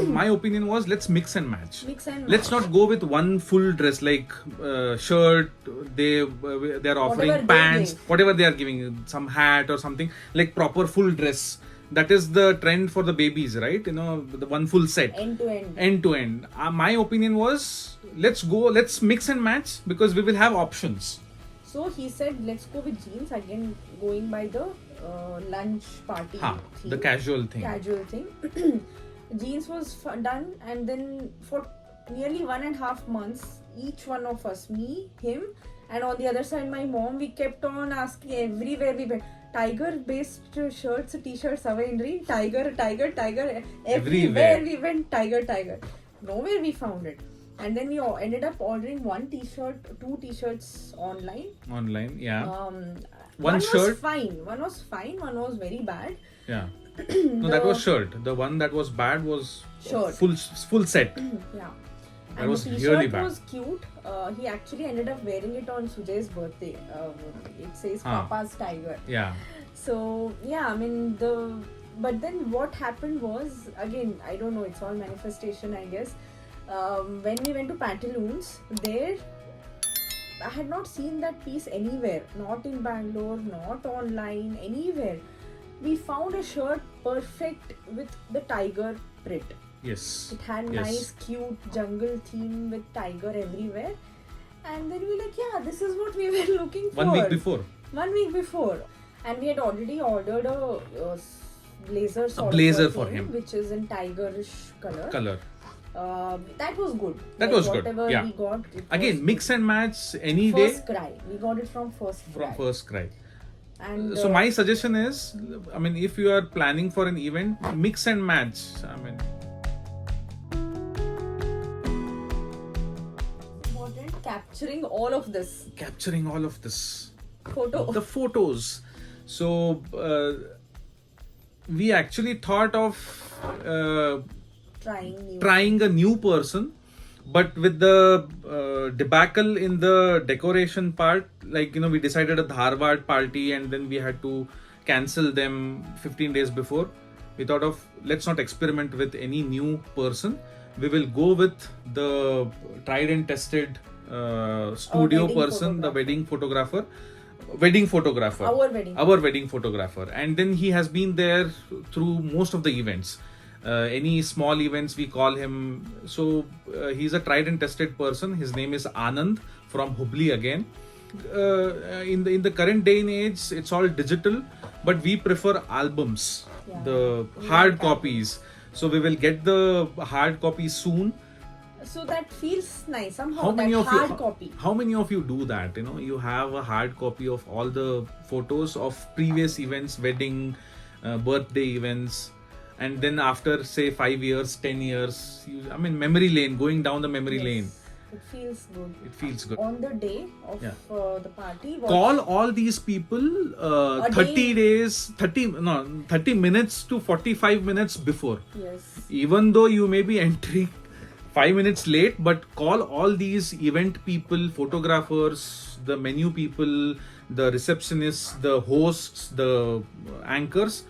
my opinion was, let's mix and match. Let's match. not go with one full dress like shirt. They're offering pants, whatever they are giving, some hat or something, like proper full dress. That is the trend for the babies, right? You know, the one full set. End to end. End to end. My opinion was, let's mix and match because we will have options. So he said, let's go with jeans, again going by the lunch party theme. The casual thing. Jeans was done, and then for nearly 1.5 months, each one of us, me, him, and on the other side my mom, we kept on asking everywhere we went. Tiger based shirts, t-shirts, tiger. Everywhere we went, tiger. Nowhere we found it. And then we ended up ordering 2 t-shirts online. One shirt. One was fine. One was very bad. Yeah. No, that was shirt. The one that was bad was shirt. Full set. Yeah. That and was the really t-shirt bad. was cute. He actually ended up wearing it on Sujay's birthday. It says Papa's Tiger. Yeah. So yeah, I mean but then what happened was, again, I don't know, it's all manifestation, I guess. When we went to Pantaloons, there I had not seen that piece anywhere, not in Bangalore, not online, anywhere. We found a shirt perfect with the tiger print. Yes. It had nice, cute jungle theme with tiger everywhere. And then we were like, yeah, this is what we were looking for. 1 week before. 1 week before. And we had already ordered a blazer for him, which is in tigerish color. That was good. That was good. Whatever we got. Again, mix and match any First cry. We got it from First Cry. And so my suggestion is, I mean, if you are planning for an event, mix and match. I mean, capturing all of this. The photos. So we actually thought of trying a new person, but with the debacle in the decoration part, like, you know, we decided a Dharwad party and then we had to cancel them 15 days before. We thought of, let's not experiment with any new person. we will go with the tried and tested studio wedding person, the photographer. wedding photographer, Our wedding photographer, and then he has been there through most of the events. Any small events, we call him. So he's a tried and tested person. His name is Anand from Hubli again. In the current day and age, it's all digital, but we prefer albums, Yeah. the We hard like copies. So we will get the hard copy soon. So that feels nice somehow. How many that of hard you? copy. How many of you do that? You know, you have a hard copy of all the photos of previous events, wedding, birthday events, and then after say 5 years, 10 years, memory lane, going down the memory lane. It feels good. It feels good. On the day of Yeah. the party, Call all these people A 30 day. days, 30 minutes to 45 minutes before. Yes. Even though you may be entering 5 minutes late, but call all these event people, photographers, the menu people, the receptionists, the hosts, the anchors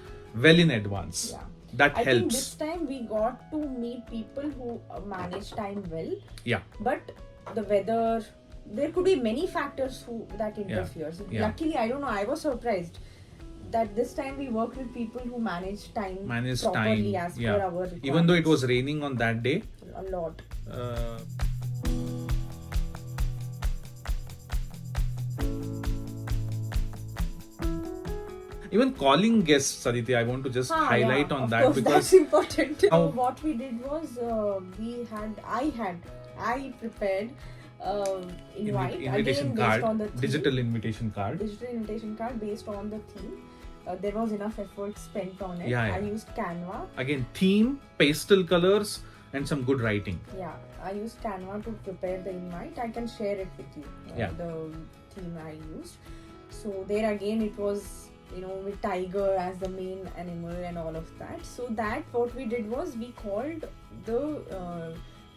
well in advance. Yeah. That I think this helps. time we got to meet people who manage time well, Yeah. but the weather, there could be many factors that interferes. Yeah. Luckily, I don't know, I was surprised that this time we worked with people who manage time properly as per our requirements. Even though it was raining on that day. A lot. Uh, Even calling guests, Aditi, I want to just highlight on of that course, because that's important. How- What we did was I prepared invite invitation again card, based on the theme. digital invitation card. Digital invitation card based on the theme. There was enough effort spent on it. Yeah. I used Canva. Again, theme, pastel colors, and some good writing. Yeah, I used Canva to prepare the invite. I can share it with you. Yeah. The theme I used. So there again, it was with tiger as the main animal and all of that. So that what we did was we called the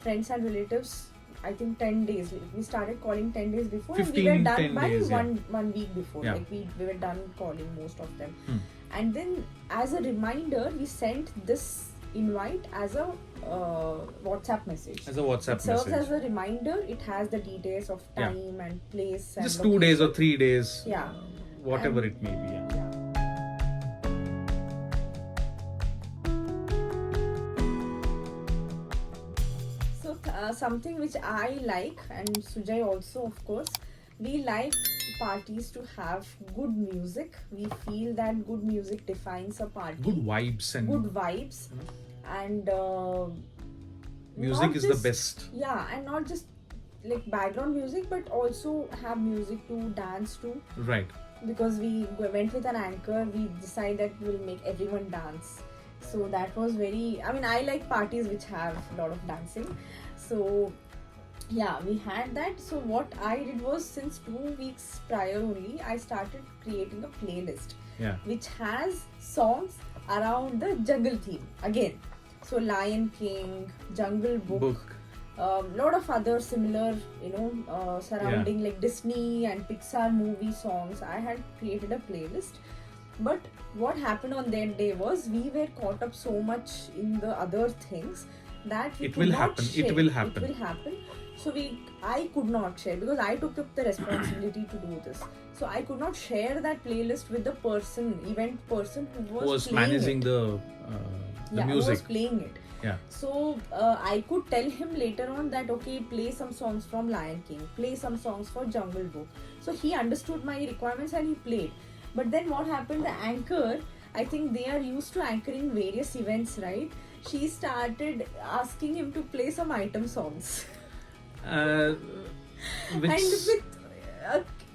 friends and relatives. I think 10 days. We started calling 10 days before, and we were 10 done by days, yeah. one week before. Yeah. Like we were done calling most of them. Hmm. And then as a reminder, we sent this invite as a WhatsApp message. As a WhatsApp It serves message. as a reminder. It has the details of Yeah. time and place. And Just 2 days or 3 days, Yeah. whatever And- it may be. Yeah. Yeah. So something which I like, and Sujay also, of course, we like parties to have good music. We feel that good music defines a party. Good vibes and Good vibes, and music not is just- the best. Yeah, and not just like background music, but also have music to dance to. Right. Because we went with an anchor, we decided we'll make everyone dance. So that was I like parties which have a lot of dancing. So yeah, we had that. So what I did was, since 2 weeks prior only, I started creating a playlist Yeah. which has songs around the jungle theme again. So Lion King, Jungle Book, lot of other similar, surrounding like Disney and Pixar movie songs. I had created a playlist, but what happened on that day was we were caught up so much in the other things that we It could will not happen. It share. will happen. It will happen. So I could not share because I took up the responsibility to do this. So I could not share that playlist with the event person who was playing managing it. the Who music. was playing it. Yeah. So I could tell him later on that okay, play some songs from Lion King, play some songs for Jungle Book. So he understood my requirements and he played. But then what happened? The anchor, I think they are used to anchoring various events, right? She started asking him to play some item songs, Which, and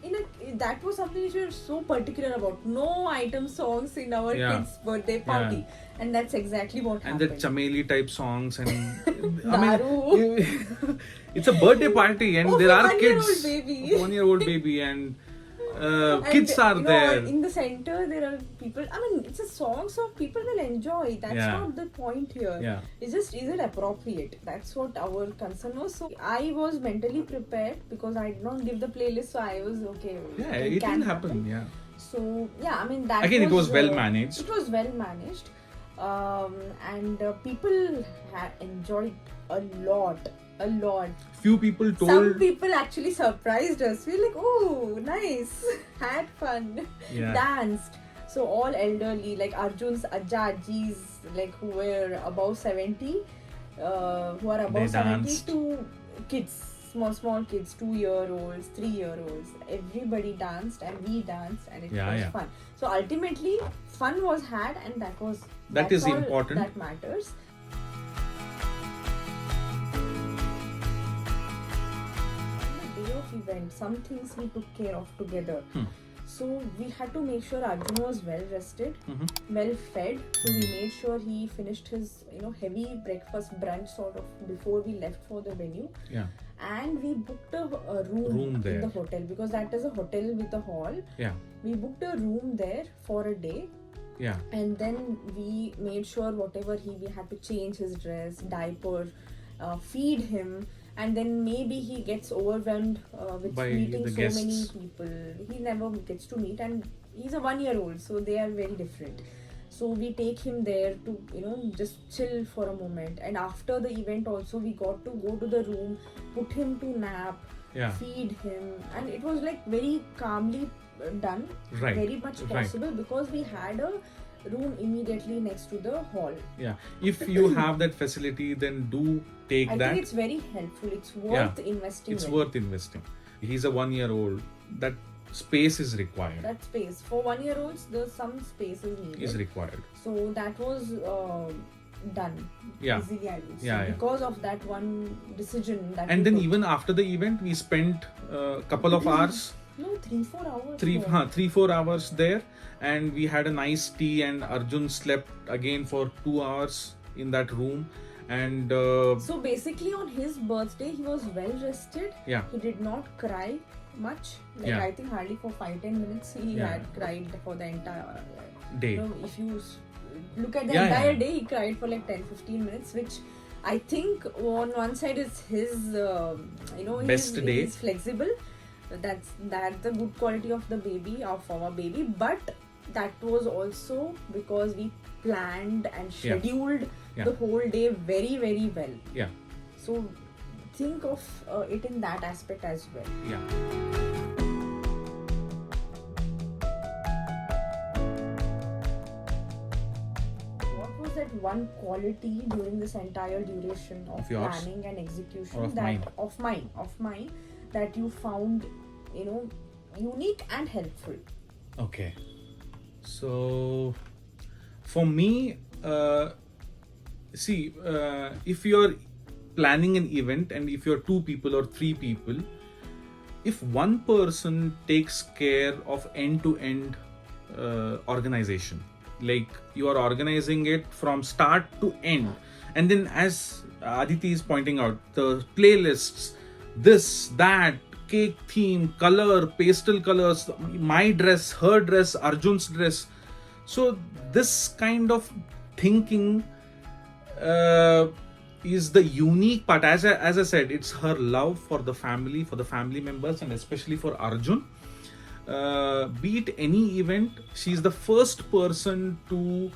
with that was something which we were so particular about. No item songs in our Yeah. kids' birthday party, and that's exactly what and the happened. chameli type songs and Daru. it's a birthday party and Of there a are 1-year-old kids, baby. 1-year-old baby, and And, kids are there. In the center, there are people. It's a song, so people will enjoy. That's Yeah. not the point here. Yeah. It's just, is it appropriate? That's what our concern was. So I was mentally prepared because I did not give the playlist, so I was okay. Yeah, it it can will happen. Yeah. So yeah, that Again, it was well managed. It was well managed. and people enjoyed a lot. Few people Some told. people actually surprised us. We were like, oh, nice, had fun, Yeah. danced. So all elderly, like Arjun's ajajis, like who were above 70, who are They above 70 danced. to kids, small kids, 2-year-olds, 3-year-olds. Everybody danced and we danced and it Yeah, was yeah. fun. So ultimately, fun was had and That that's is all important. that matters. On the day of event, some things we took care of together. So we had to make sure Arjun was well rested, well fed. So we made sure he finished his heavy breakfast brunch sort of before we left for the venue. Yeah. And we booked a room there. in the hotel because that is a hotel with a hall. Yeah. We booked a room there for a day. Yeah. And then we made sure whatever we had to change his dress, diaper, feed him, and then maybe he gets overwhelmed with By meeting the so guests. many people. He never gets to meet, and he's a 1-year-old, so they are very different. So we take him there to just chill for a moment, and after the event also we got to go to the room, put him to nap, Yeah. feed him, and it was like very calmly done. Right. Very much Right. possible because we had a room immediately next to the hall. Yeah. If you have that facility, then do take I that. think it's very helpful. It's worth investing It's in. worth investing. He's a 1-year-old. That space is required. That space. For 1-year-olds, there's some space is needed. Is required. So that was done Yeah. easily, I would say. Yeah, yeah. Because of that one decision that And we then took. even after the event, we spent a couple of hours, No, 3-4 hours. 3-4 hours there, and we had a nice tea. And Arjun slept again for 2 hours in that room, and So basically, on his birthday, he was well rested. yeah, He did not cry much. Like Yeah. I think hardly for 5-10 minutes he Yeah. had cried for the entire day. if you look at the Yeah, entire yeah. day, he cried for like 10-15 minutes, which I think on one side is his Best day. he's flexible. That's the good quality of the baby, of our baby, but that was also because we planned and scheduled Yeah. the whole day very, very well. Yeah. So think of it in that aspect as well. Yeah. What was that one quality during this entire duration of yours? planning and execution Or of mine of mine that you found unique and helpful? Okay. So, for me, if you're planning an event and if you're 2 people or 3 people, if one person takes care of end-to-end organization, like you are organizing it from start to end, and then as Aditi is pointing out, the playlists, this, that, cake theme, color, pastel colors, my dress, her dress, Arjun's dress. So this kind of thinking is the unique part. As I said, it's her love for the family members, and especially for Arjun. Be it any event, she's the first person to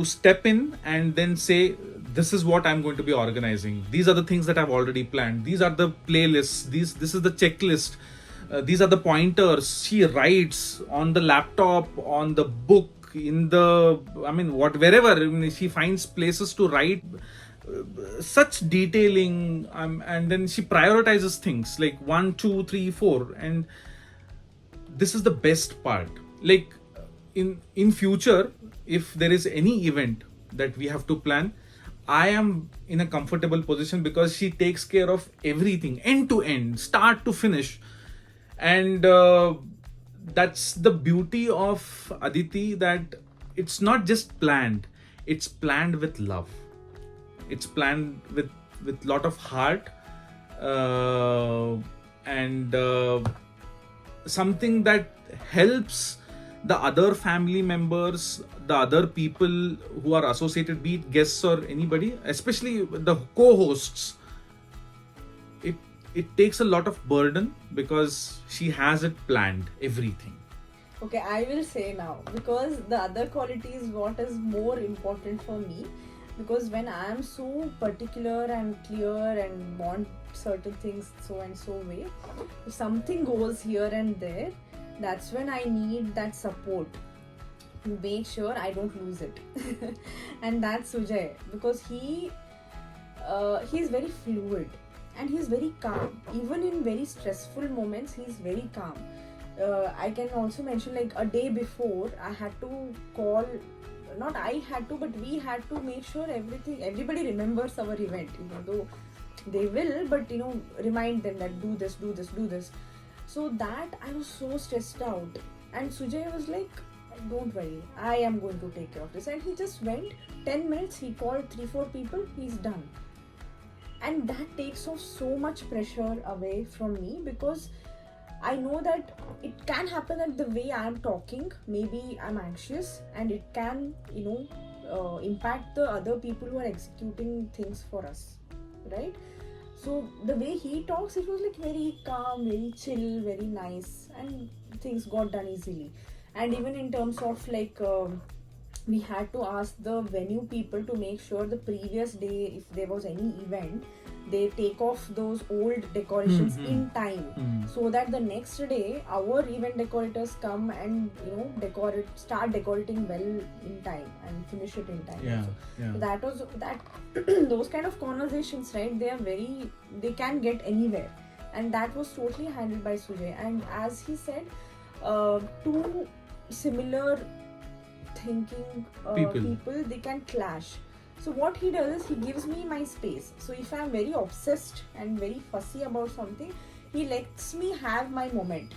step in and then say, this is what I'm going to be organizing. These are the things that I've already planned. These are the playlists. This is the checklist. These are the pointers. She writes on the laptop, on the book, wherever. She finds places to write such detailing, and then she prioritizes things like 1, 2, 3, 4, and this is the best part. Like in future, if there is any event that we have to plan, I am in a comfortable position because she takes care of everything end to end, start to finish. And that's the beauty of Aditi, that it's not just planned, it's planned with love, it's planned with lot of heart, and something that helps the other family members, the other people who are associated, be it guests or anybody, especially the co-hosts. It takes a lot of burden because she has it planned, everything. Okay, I will say now, because the other quality is what is more important for me. Because when I am so particular and clear and want certain things so and so way, if something goes here and there, that's when I need that support to make sure I don't lose it. And that's Sujay, because he's very fluid and he's very calm. Even in very stressful moments, he's very calm. I can also mention, like, a day before I had to call, not I had to, but we had to make sure everybody remembers our event, even though they will, but remind them that do this, do this, do this. So that I was so stressed out, and Sujay was like, don't worry, I am going to take care of this. And he just went 10 minutes, he called 3-4 people, he's done. And that takes off so much pressure away from me, because I know that it can happen that the way I am talking, maybe I'm anxious, and it can, impact the other people who are executing things for us, right? So the way he talks, it was like very calm, very chill, very nice, and things got done easily. And even in terms of like, we had to ask the venue people to make sure the previous day, if there was any event, they take off those old decorations in time, so that the next day our event decorators come and start decorating well in time and finish it in time. Yeah, also. yeah. So that was that those kind of conversations, right? They can get anywhere, and that was totally handled by Sujay. And as he said, two similar thinking people, they can clash. So what he does is he gives me my space. So if I'm very obsessed and very fussy about something, he lets me have my moment.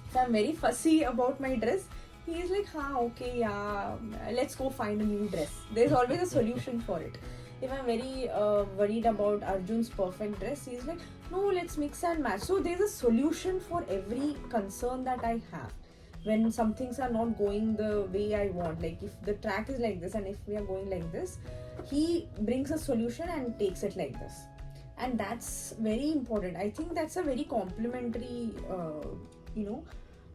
If I'm very fussy about my dress, he is like, okay, yeah, let's go find a new dress. There's always a solution for it. If I'm very worried about Arjun's perfect dress, he's like, no, let's mix and match. So there's a solution for every concern that I have. When some things are not going the way I want, like if the track is like this and if we are going like this, he brings a solution and takes it like this. And that's very important. I think that's a very complimentary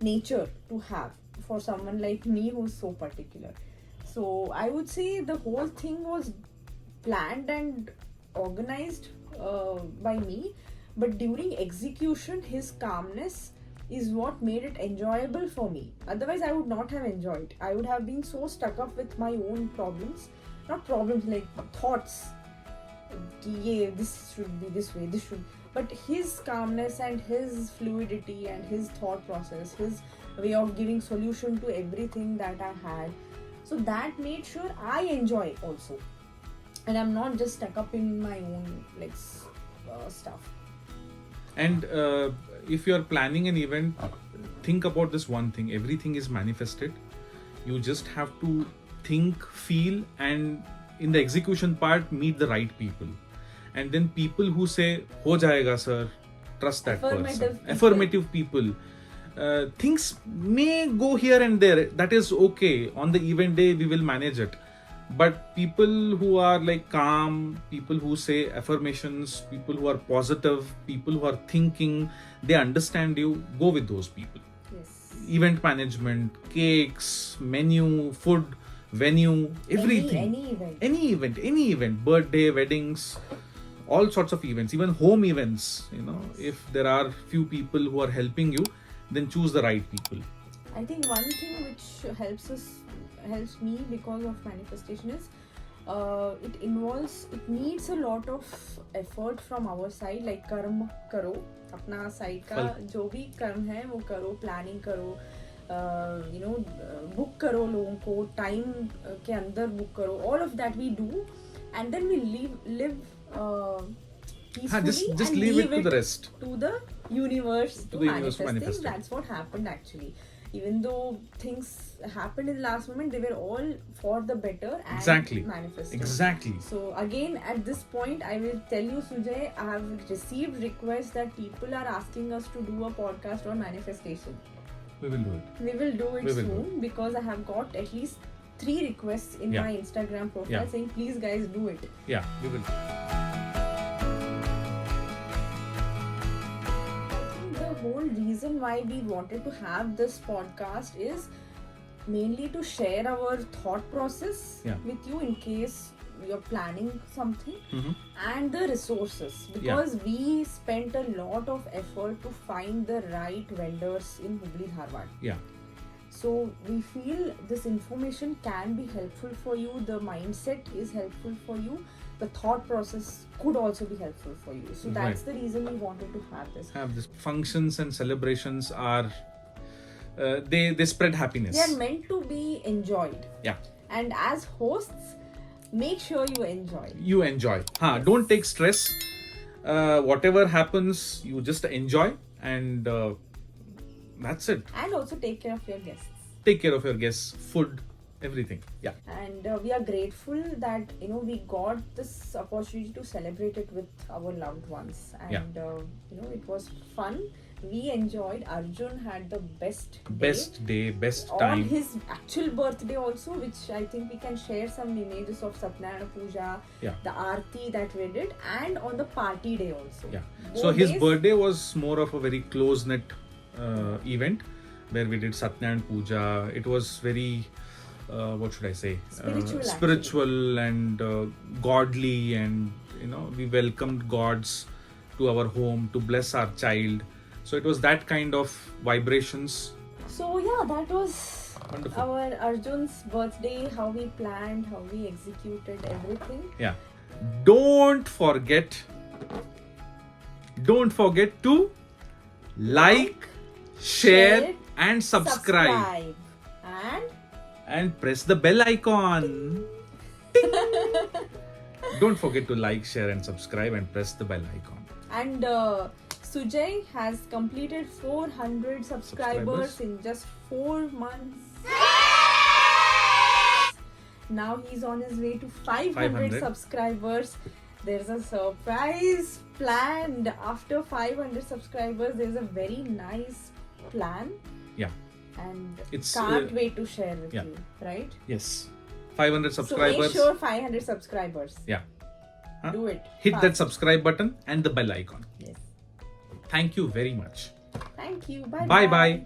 nature to have for someone like me who's so particular. So I would say the whole thing was planned and organized by me, but during execution, his calmness is what made it enjoyable for me. Otherwise, I would not have enjoyed. I would have been so stuck up with my own problems, not problems, like thoughts. Yeah, this should be this way, this should. But his calmness and his fluidity and his thought process, his way of giving solution to everything that I had. So that made sure I enjoy also. And I'm not just stuck up in my own stuff. And if you're planning an event, think about this one thing: everything is manifested. You just have to think, feel, and in the execution part, meet the right people. And then people who say, "Ho jayega, sir," trust that person. Affirmative people. Things may go here and there. That is okay. On the event day, we will manage it. But people who are like calm, people who say affirmations, people who are positive, people who are thinking, they understand you, go with those people. Yes. Event management, cakes, menu, food, venue, everything. Any event, birthday, weddings, all sorts of events, even home events. If there are few people who are helping you, then choose the right people. I think one thing which helps me because of manifestation is it needs a lot of effort from our side, like कर्म करो, अपना side का जो भी कर्म है वो करो, planning करो, book करो लोगों को, time के अंदर book करो, all of that we do, and then we live peacefully just and leave it to the rest, to the universe to manifest. That's what happened actually. Even though things happened in the last moment, they were all for the better and manifested. Exactly. So again, at this point, I will tell you, Sujay, I have received requests that people are asking us to do a podcast on manifestation. We will do it. We will do it soon because I have got at least 3 requests in my Instagram profile saying, please guys, do it. Yeah, we will. whole reason why we wanted to have this podcast is mainly to share our thought process with you in case you're planning something, and the resources, because we spent a lot of effort to find the right vendors in Hubli Dharwad. Yeah. So we feel this information can be helpful for you, the mindset is helpful for you, the thought process could also be helpful for you. So that's the reason we wanted to have this. Functions and celebrations are they spread happiness. They are meant to be enjoyed. Yeah. And as hosts, make sure you enjoy. You enjoy. Don't take stress. Whatever happens, you just enjoy, and that's it. And also take care of your guests. Take care of your guests, food, everything. Yeah. And we are grateful that we got this opportunity to celebrate it with our loved ones, and it was fun. We enjoyed. Arjun had the best day, best time. On his actual birthday also, which I think we can share some images of Satyanarayana Puja, the Aarti that we did, and on the party day also. Yeah. So his birthday was more of a very close-knit event where we did Satyanarayana Puja. It was very, what should I say? Spiritual and godly, and we welcomed gods to our home to bless our child. So it was that kind of vibrations. So that was wonderful. Our Arjun's birthday, how we planned, how we executed everything. Yeah. Don't forget to like, share and subscribe. And press the bell icon. Ting. Don't forget to like, share and subscribe and press the bell icon. And Sujay has completed 400 subscribers in just 4 months. Now he's on his way to 500 subscribers. There's a surprise planned. After 500 subscribers, there's a very nice plan. Yeah. And can't wait to share with you, right? Yes. 500 subscribers. So make sure 500 subscribers. Yeah. Do it. Hit that subscribe button and the bell icon. Yes. Thank you very much. Thank you. Bye. Bye.